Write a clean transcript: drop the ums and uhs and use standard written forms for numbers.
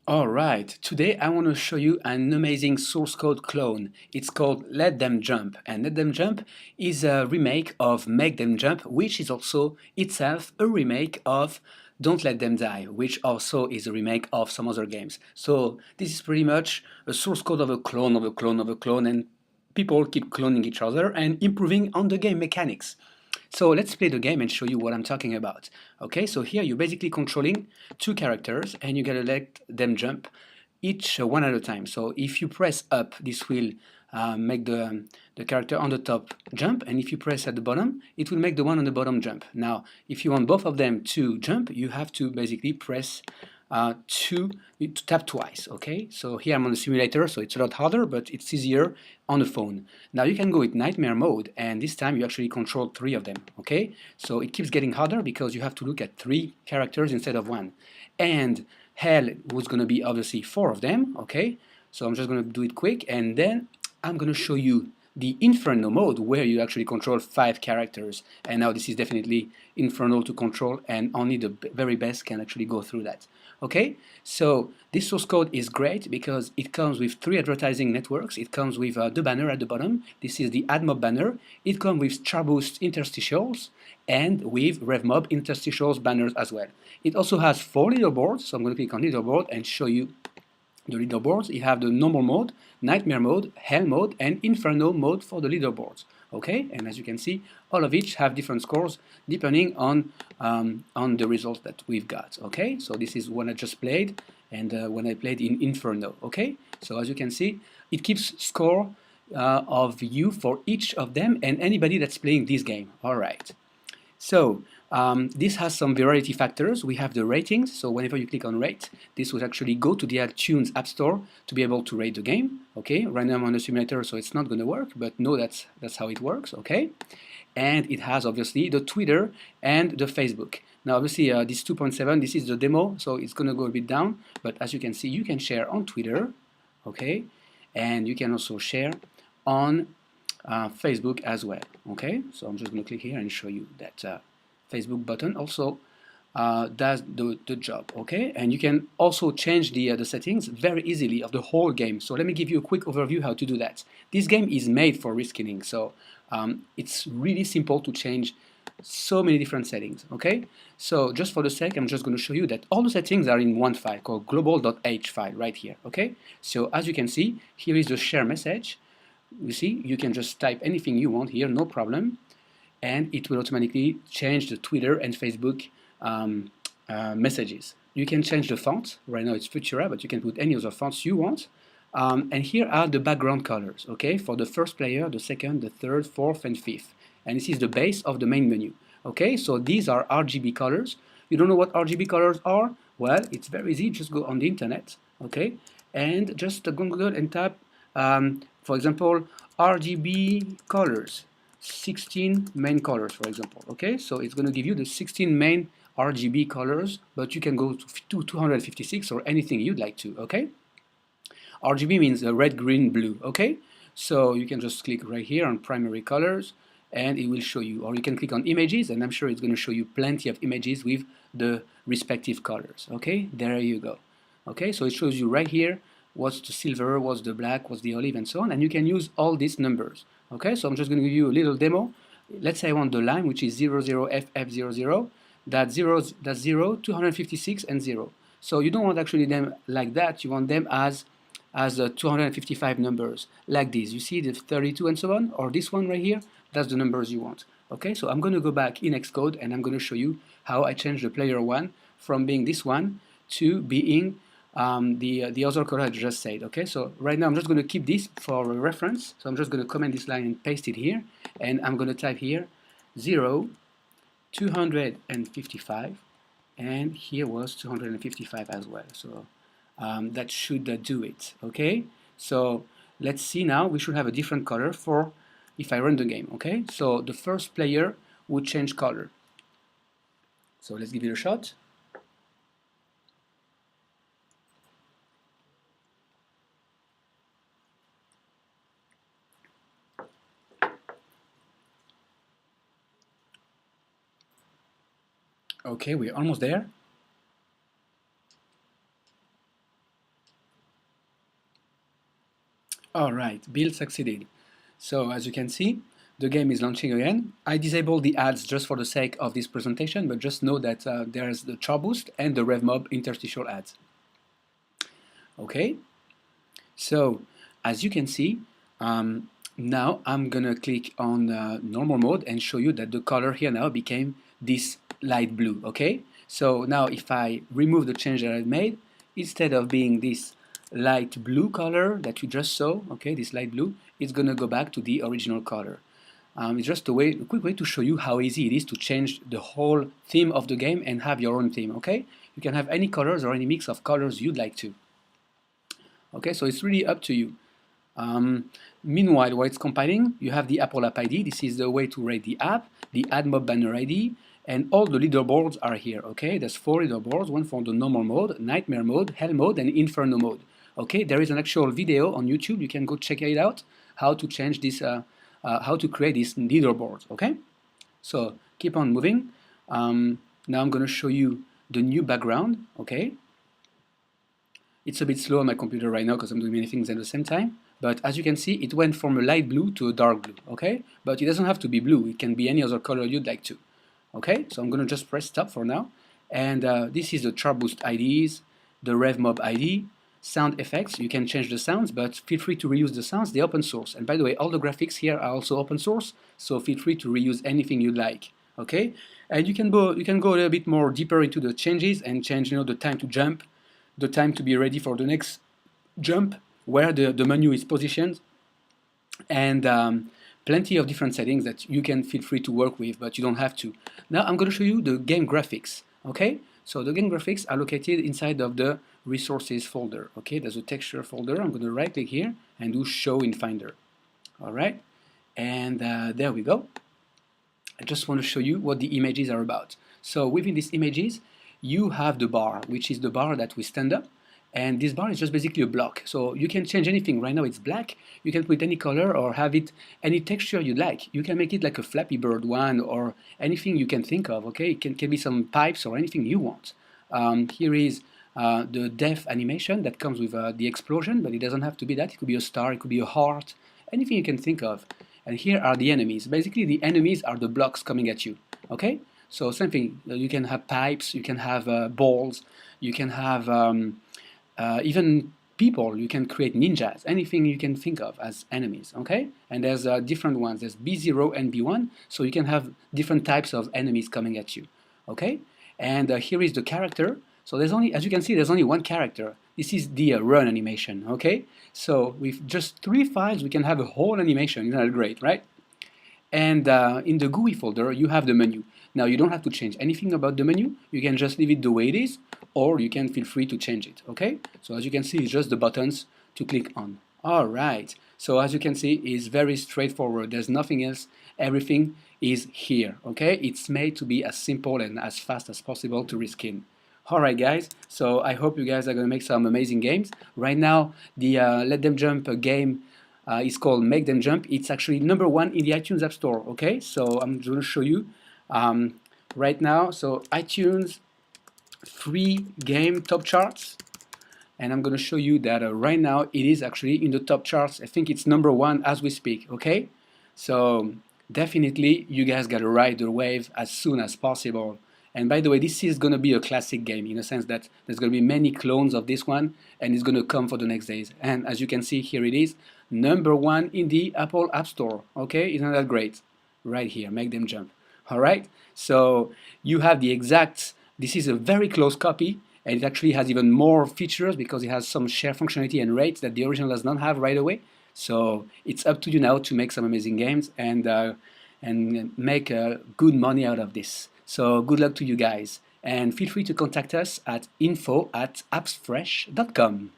Alright, today I want to show you an amazing source code clone. It's called Let Them Jump, and Let Them Jump is a remake of Make Them Jump, which is also itself a remake of Don't Let Them Die, which also is a remake of some other games. So this is pretty much a source code of a clone of a clone of a clone, and people keep cloning each other and improving on the game mechanics. So let's play the game and show you what I'm talking about. Okay, so here you're basically controlling two characters and you gotta let them jump each one at a time. So if you press up, this will make the character on the top jump, and if you press at the bottom, it will make the one on the bottom jump. Now, if you want both of them to jump, you have to basically press to tap twice. Okay, so here I'm on the simulator, so it's a lot harder, but it's easier on the phone. Now you can go with nightmare mode, and this time you actually control three of them. Okay, so it keeps getting harder because you have to look at three characters instead of one. And hell was going to be obviously four of them. Okay, so I'm just going to do it quick, and then I'm going to show you the Inferno mode where you actually control five characters. And now this is definitely infernal to control, and only the very best can actually go through that. Okay, so this source code is great because it comes with three advertising networks. It comes with the banner at the bottom. This is the admob banner. It comes with Chartboost interstitials and with revmob interstitials banners as well. It also has four leaderboards, so I'm going to click on leaderboard and show you the leaderboards. You have the normal mode, nightmare mode, hell mode, and inferno mode for the leaderboards. Okay, and as you can see, all of each have different scores depending on the results that we've got. Okay, so this is one I just played, and when I played in Inferno. Okay, so as you can see, it keeps score of you for each of them and anybody that's playing this game. All right. So this has some virality factors. We have the ratings, so whenever you click on rate, this will actually go to the iTunes App Store to be able to rate the game. Okay, right now I'm on a simulator, so it's not going to work, but no, that's how it works. Okay, and it has obviously the Twitter and the Facebook. Now obviously this 2.7, this is the demo, so it's going to go a bit down, but as you can see, you can share on Twitter, okay, and you can also share on Facebook as well. Okay, so I'm just going to click here and show you that Facebook button also does the job. Okay, and you can also change the settings very easily of the whole game. So let me give you a quick overview how to do that. This game is made for reskinning, so it's really simple to change so many different settings. Okay, so just for the sake, I'm just going to show you that all the settings are in one file called global.h file right here. Okay, so as you can see, here is the share message. You see, you can just type anything you want here, no problem, and it will automatically change the Twitter and Facebook messages. You can change the font. Right now it's Futura, but you can put any other fonts you want. And here are the background colors, okay, for the first player, the second, the third, fourth, and fifth. And this is the base of the main menu. Okay, so these are RGB colors. You don't know what RGB colors are? Well, it's very easy. Just go on the internet, okay, and just go and type for example, RGB colors, 16 main colors, for example. Okay, so it's going to give you the 16 main RGB colors, but you can go to 256 or anything you'd like to. Okay, RGB means red, green, blue. Okay, so you can just click right here on primary colors, and it will show you, or you can click on images, and I'm sure it's going to show you plenty of images with the respective colors. Okay, there you go. Okay, so it shows you right here what's the silver, what's the black, what's the olive, and so on, and you can use all these numbers. Okay, so I'm just going to give you a little demo. Let's say I want the line, which is 00FF00. That's 0, 256, and 0. So you don't want actually them like that. You want them as 255 numbers, like this. You see the 32 and so on, or this one right here, that's the numbers you want. Okay, so I'm going to go back in Xcode, and I'm going to show you how I change the player one from being this one to being the other color I just said. Okay, so right now I'm just going to keep this for a reference. So I'm just going to comment this line and paste it here, and I'm going to type here 0, 255, and here was 255 as well. So that should do it. Okay, so let's see now. We should have a different color for if I run the game. Okay, so the first player would change color. So let's give it a shot. Okay, we're almost there. Alright, build succeeded. So as you can see, the game is launching again. I disabled the ads just for the sake of this presentation, but just know that there's the Chartboost and the revmob interstitial ads. Okay, so as you can see, now I'm gonna click on normal mode and show you that the color here now became this light blue. Okay, so now if I remove the change that I made, instead of being this light blue color that you just saw, okay, this light blue, it's gonna go back to the original color. It's just a quick way to show you how easy it is to change the whole theme of the game and have your own theme. Okay, you can have any colors or any mix of colors you'd like to. Okay, so it's really up to you. Meanwhile, while it's compiling, you have the Apple App ID. This is the way to rate the app, the admob banner ID, and all the leaderboards are here. Okay, there's 4 leaderboards: one for the normal mode, nightmare mode, hell mode, and inferno mode. Okay, there is an actual video on YouTube. You can go check it out. How to change this, how to create these leaderboards. Okay, so keep on moving. Now I'm going to show you the new background. Okay. It's a bit slow on my computer right now because I'm doing many things at the same time. But as you can see, it went from a light blue to a dark blue, okay? But it doesn't have to be blue. It can be any other color you'd like to, okay? So I'm going to just press stop for now. And this is the Chartboost IDs, the revmob ID, sound effects. You can change the sounds, but feel free to reuse the sounds. They're open source. And by the way, all the graphics here are also open source, so feel free to reuse anything you'd like, okay? And you can go a little bit more deeper into the changes and change, the time to jump, the time to be ready for the next jump, where the menu is positioned, and plenty of different settings that you can feel free to work with, but you don't have to. Now I'm going to show you the game graphics. Okay, so the game graphics are located inside of the resources folder. Okay, there's a texture folder. I'm going to right click here and do show in Finder. All right, and there we go. I just want to show you what the images are about. So within these images, you have the bar, which is the bar that we stand up. And this bar is just basically a block. So you can change anything. Right now it's black. You can put any color or have it any texture you like. You can make it like a Flappy Bird one or anything you can think of. Okay, it can be some pipes or anything you want. Here is the death animation that comes with the explosion, but it doesn't have to be that. It could be a star, it could be a heart, anything you can think of. And here are the enemies. Basically, the enemies are the blocks coming at you. Okay, so same thing. You can have pipes, you can have balls, you can have even people. You can create ninjas, anything you can think of as enemies. Okay, and there's different ones. There's B0 and B1, so you can have different types of enemies coming at you. Okay, and here is the character. So there's only, as you can see, there's only one character. This is the run animation. Okay, so with just 3 files, we can have a whole animation. Isn't that great, right? And in the GUI folder, you have the menu. Now, you don't have to change anything about the menu. You can just leave it the way it is, or you can feel free to change it, okay? So as you can see, it's just the buttons to click on. All right. So as you can see, it's very straightforward. There's nothing else. Everything is here, okay? It's made to be as simple and as fast as possible to reskin. All right, guys. So I hope you guys are going to make some amazing games. Right now, the Let Them Jump game is called Make Them Jump. It's actually #1 in the iTunes App Store. Okay, so I'm going to show you right now. So iTunes free game top charts, and I'm going to show you that right now it is actually in the top charts. I think it's #1 as we speak. Okay, so definitely you guys got to ride the wave as soon as possible. And by the way, this is going to be a classic game in a sense that there's going to be many clones of this one, and it's going to come for the next days. And as you can see, here it is, #1 in the Apple App Store. Okay, isn't that great? Right here, Make Them Jump. All right, so you have the exact, this is a very close copy, and it actually has even more features because it has some share functionality and rates that the original does not have right away. So it's up to you now to make some amazing games and make good money out of this. So good luck to you guys, and feel free to contact us at info@appsfresh.com.